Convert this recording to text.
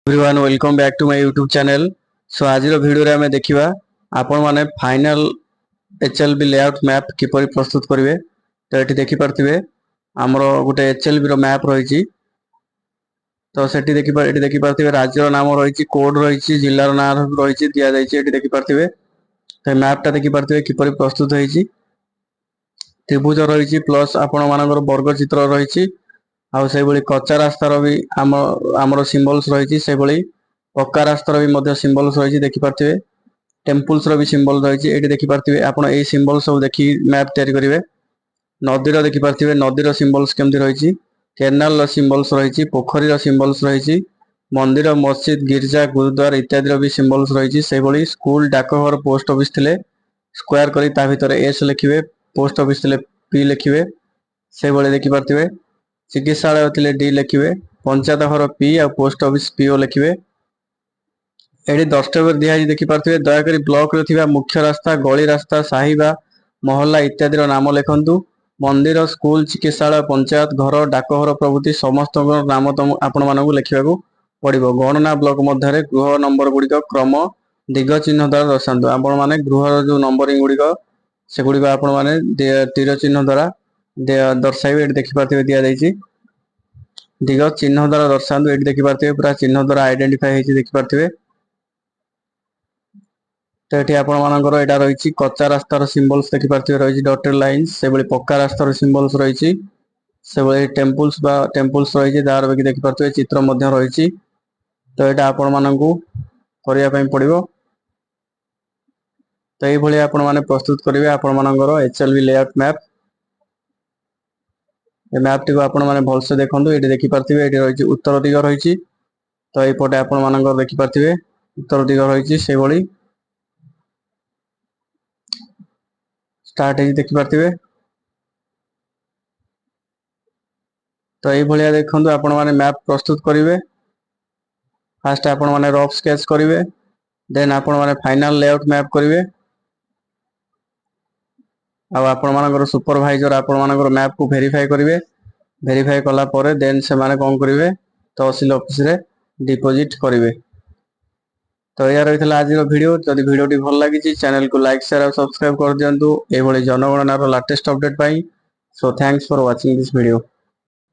Everyone welcome back to my YouTube channel. So आज video रे हमें देखिबा आपण माने फाइनल एचएलबी लेआउट मैप किपरि प्रस्तुत करिवे। तो एठी देखि परथिबे हमरो गुटे एचएलबी रो मैप रहिछि। तो सेठी देखि परथिबे राज्य रो नाम रहिछि, कोड रहिछि, जिल्ला रो नाम रहिछि, दिया जाइछि। एठी देखि परथिबे तो मैप ता देखि परथिबे किपरि प्रस्तुत होइछि। त्रिभुज रहिछि प्लस आपण मानकर वर्ग चित्र रहिछि। आउ से भली कच्चा रास्तार भी आमर सिंबल्स रही से भली पक्का रास्तार भी मध्य सिंबल्स रही देखि पार्थिबे। टेम्पल्स रो भी सिंबल रही एठी देखि पार्थिबे। आपण एई सिंबल सब देखि मैप तैयारी करिवे। नदीर देखि पार्थिबे नदीर सिंबल्स केमति रही, केनाल रो सिंबल्स रही, पोखरी रो सिंबल्स रही, मंदिर, मस्जिद, गिरजा, गुरुद्वार इत्यादि रो भी सिंबल्स रही। से भली स्कूल, डाकघर, पोस्ट ऑफिस थिले स्क्वायर करी ता भितरे एस लिखिवे, पोस्ट ऑफिस थिले पी लिखिवे। से भली देखि पार्थिबे चिकित्सालय थिले डी लिखिवे, पंचायत घर पी आ पोस्ट ऑफिस पीओ लिखिवे। एडी दस्तवेज दिया देखि पार्थिबे। दयाकरी ब्लॉक रे थिबा मुख्य रास्ता, गली रास्ता, साही बा मोहल्ला इत्यादि रो नाम लिखंतु। मंदिर, स्कूल, चिकित्सालय, पंचायत घर, डाकघर प्रभृति समस्त नाम आपण मानकु लिखिबाकू पड़िबो। गणना ब्लॉक मध्य गृह नंबर गुड़िक क्रम दिग चिन्ह द्वारा दर्शाନ୍ତୁ। आपण माने गृह जो नंबरिंग गुड़िक से गुड़िक आपण माने तीर चिन्ह द्वारा दर्शाइबे। एठी देखि पार्थिबे दिया जाइछि दिग चिन्ह द्वारा दर्शाନ୍ତୁ। एठी देखि पार्थिबे पूरा चिन्ह द्वारा आइडेंटिफाई हेछि देखि पार्थिबे। तो एठी आपण मानकर एटा रहिछि कच्चा रास्तार सिंबल्स देखि पार्थिबे रहिछि डॉटेड लाइंस। से बळी पक्का रास्तार सिंबल्स रहिछि, से बळी टेम्पल्स रहिछि दार बेकि देखि पार्थिबे चित्र मध्य रहिछि। तो एटा आपण मानकु करिया पई पड़िबो। तो एई भली आपण माने प्रस्तुत करिवे आपण मानकर एचएलबी लेआउट मैप। ए मैप टी को आपण माने भलसे देखंतु। एठी देखि पार्थिबे एठी रहिछि उत्तर दिग रहिछि। तो एई पटे आपण मानकर देखि पार्थिबे उत्तर दिग रहिछि। से भली स्टार्ट हेछि देखि पार्थिबे। तो एई भलिया देखंतु आपण माने मैप प्रस्तुत करिवे। फास्ट आपण माने रफ स्केच करिवे, देन आपण माने फाइनल लेआउट मैप करिवे। आ आपण मानकर सुपरवाइजर आपण मानकर मैप को वेरीफाई करिवे। वेरीफाई कला परे देन से माने कोन करिवे तहसील ऑफिस रे डिपॉजिट करिवे। तो या रहितला आज वीडियो। जदि वीडियो टी भल लागी चैनल को लाइक शेयर और सब्सक्राइब कर दियंतु ए भली जनगणना रो लेटेस्ट अपडेट पाई। So thanks for watching this video.